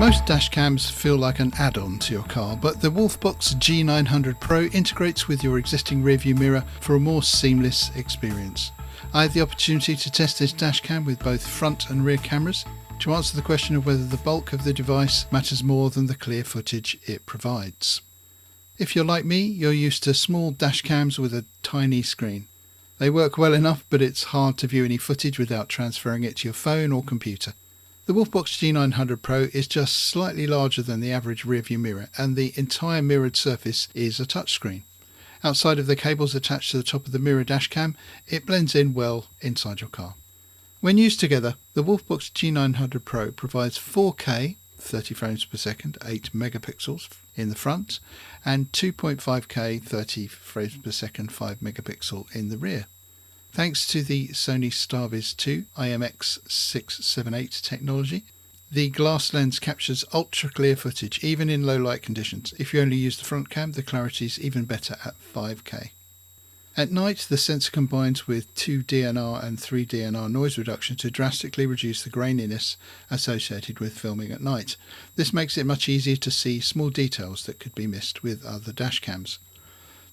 Most dash cams feel like an add-on to your car, but the Wolfbox G900 Pro integrates with your existing rearview mirror for a more seamless experience. I had the opportunity to test this dash cam with both front and rear cameras to answer the question of whether the bulk of the device matters more than the clear footage it provides. If you're like me, you're used to small dash cams with a tiny screen. They work well enough, but it's hard to view any footage without transferring it to your phone or computer. The Wolfbox G900 Pro is just slightly larger than the average rearview mirror, and the entire mirrored surface is a touchscreen. Outside of the cables attached to the top of the mirror dashcam, it blends in well inside your car. When used together, the Wolfbox G900 Pro provides 4K 30 frames per second, 8 megapixels in the front, and 2.5K 30 frames per second, 5 megapixel in the rear. Thanks to the Sony Starviz 2 IMX678 technology, the glass lens captures ultra clear footage even in low light conditions. If you only use the front cam, the clarity is even better at 5K. At night, the sensor combines with 2 DNR and 3 DNR noise reduction to drastically reduce the graininess associated with filming at night. This makes it much easier to see small details that could be missed with other dash cams.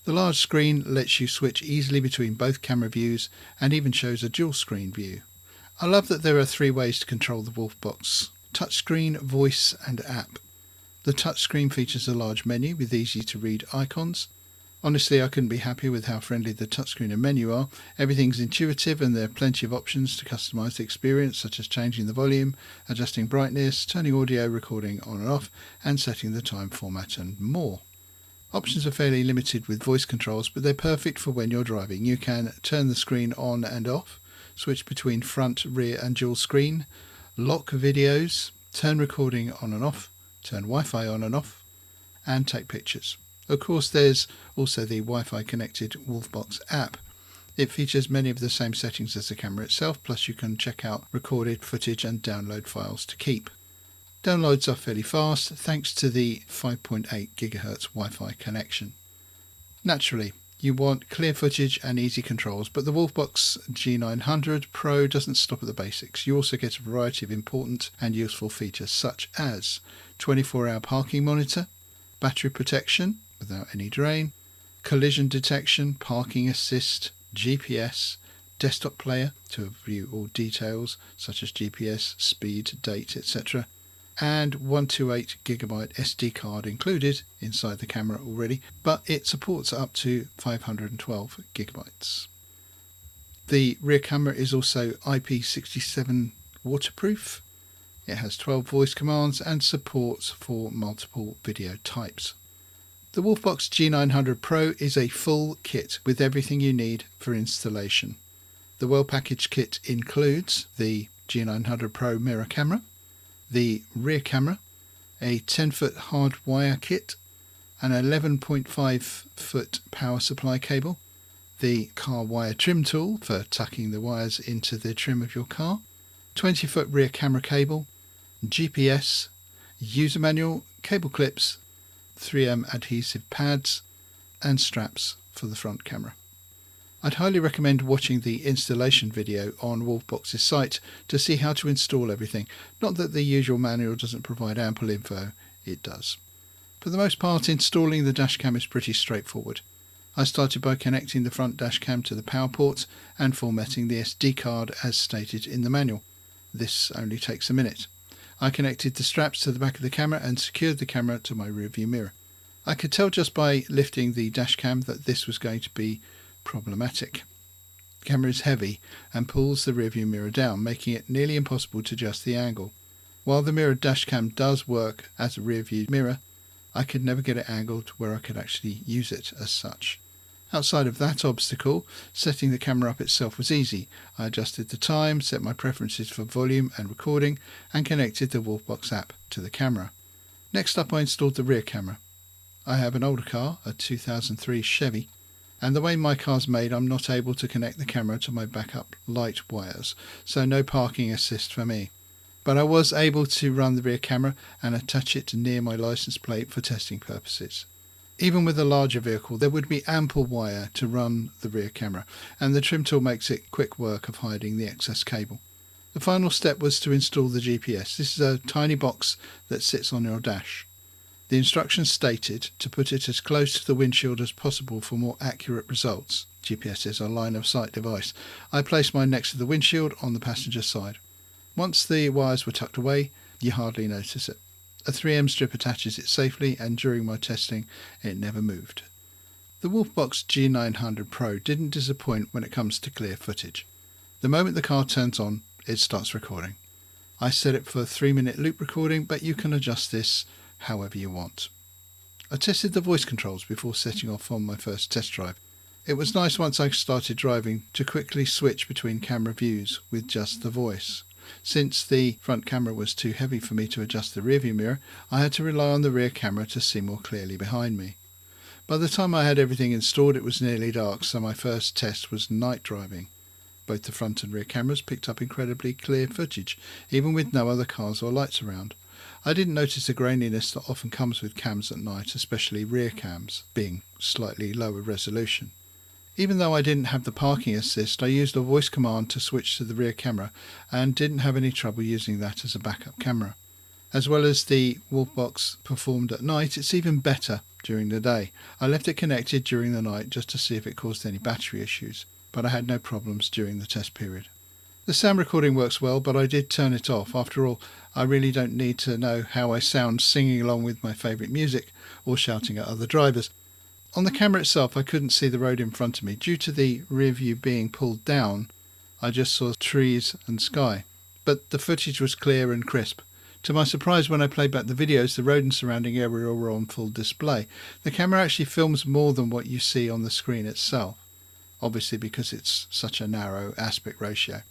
The large screen lets you switch easily between both camera views and even shows a dual screen view. I love that there are 3 ways to control the Wolfbox: touchscreen, voice and app. The touchscreen features a large menu with easy to read icons. Honestly, I couldn't be happier with how friendly the touchscreen and menu are. Everything's intuitive and there are plenty of options to customise the experience, such as changing the volume, adjusting brightness, turning audio recording on and off, and setting the time format and more. Options are fairly limited with voice controls, but they're perfect for when you're driving. You can turn the screen on and off, switch between front, rear and dual screen, lock videos, turn recording on and off, turn Wi-Fi on and off, and take pictures. Of course, there's also the Wi-Fi connected Wolfbox app. It features many of the same settings as the camera itself, plus you can check out recorded footage and download files to keep. Downloads are fairly fast thanks to the 5.8 GHz Wi-Fi connection. Naturally, you want clear footage and easy controls, but the Wolfbox G900 Pro doesn't stop at the basics. You also get a variety of important and useful features such as 24-hour parking monitor, battery protection without any drain, collision detection, parking assist, GPS, desktop player to view all details such as GPS, speed, date, etc., and 128GB SD card included inside the camera already, but it supports up to 512GB. The rear camera is also IP67 waterproof. It has 12 voice commands and supports for multiple video types. The Wolfbox G900 Pro is a full kit with everything you need for installation. The well-packaged kit includes the G900 Pro mirror camera, the rear camera, a 10-foot hard wire kit, an 11.5-foot power supply cable, the car wire trim tool for tucking the wires into the trim of your car, 20-foot rear camera cable, GPS, user manual, cable clips, 3M adhesive pads, and straps for the front camera. I'd highly recommend watching the installation video on Wolfbox's site to see how to install everything. Not that the usual manual doesn't provide ample info, it does. For the most part, installing the dashcam is pretty straightforward. I started by connecting the front dashcam to the power port and formatting the SD card as stated in the manual. This only takes a minute. I connected the straps to the back of the camera and secured the camera to my rearview mirror. I could tell just by lifting the dashcam that this was going to be problematic. The camera is heavy and pulls the rearview mirror down, making it nearly impossible to adjust the angle. While the mirrored dashcam does work as a rearview mirror, I could never get it angled where I could actually use it as such. Outside of that obstacle, setting the camera up itself was easy. I adjusted the time, set my preferences for volume and recording, and connected the Wolfbox app to the camera. Next up, I installed the rear camera. I have an older car, a 2003 Chevy, and the way my car's made, I'm not able to connect the camera to my backup light wires, so no parking assist for me. But I was able to run the rear camera and attach it near my license plate for testing purposes. Even with a larger vehicle, there would be ample wire to run the rear camera, and the trim tool makes it quick work of hiding the excess cable. The final step was to install the GPS. This is a tiny box that sits on your dash. The instructions stated to put it as close to the windshield as possible for more accurate results. GPS is a line of sight device. I placed mine next to the windshield on the passenger side. Once the wires were tucked away, you hardly notice it. A 3M strip attaches it safely, and during my testing it never moved. The Wolfbox G900 Pro didn't disappoint when it comes to clear footage. The moment the car turns on, it starts recording. I set it for 3-minute loop recording, but you can adjust this however you want. I tested the voice controls before setting off on my first test drive. It was nice once I started driving to quickly switch between camera views with just the voice. Since the front camera was too heavy for me to adjust the rearview mirror, I had to rely on the rear camera to see more clearly behind me. By the time I had everything installed, it was nearly dark, so my first test was night driving. Both the front and rear cameras picked up incredibly clear footage, even with no other cars or lights around. I didn't notice the graininess that often comes with cams at night, especially rear cams, being slightly lower resolution. Even though I didn't have the parking assist, I used a voice command to switch to the rear camera and didn't have any trouble using that as a backup camera. As well as the Wolfbox performed at night, it's even better during the day. I left it connected during the night just to see if it caused any battery issues, but I had no problems during the test period. The sound recording works well, but I did turn it off. After all, I really don't need to know how I sound singing along with my favourite music or shouting at other drivers. On the camera itself, I couldn't see the road in front of me. Due to the rear view being pulled down, I just saw trees and sky. But the footage was clear and crisp. To my surprise, when I played back the videos, the road and surrounding area were on full display. The camera actually films more than what you see on the screen itself, obviously because it's such a narrow aspect ratio.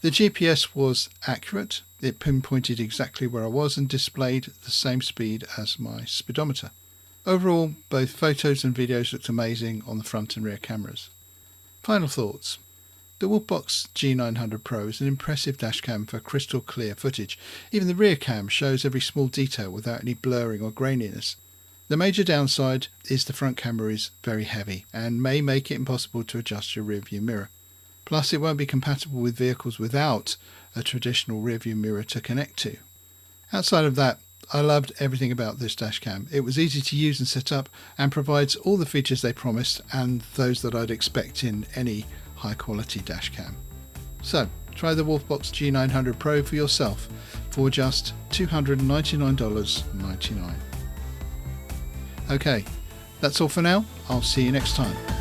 The GPS was accurate. It pinpointed exactly where I was and displayed the same speed as my speedometer. Overall, both photos and videos looked amazing on the front and rear cameras. Final thoughts. The Wolfbox G900 Pro is an impressive dashcam for crystal clear footage. Even the rear cam shows every small detail without any blurring or graininess. The major downside is the front camera is very heavy and may make it impossible to adjust your rear view mirror. Plus, it won't be compatible with vehicles without a traditional rear view mirror to connect to. Outside of that, I loved everything about this dashcam. It was easy to use and set up and provides all the features they promised and those that I'd expect in any high quality dashcam. So try the Wolfbox G900 Pro for yourself for just $299.99. Okay, that's all for now. I'll see you next time.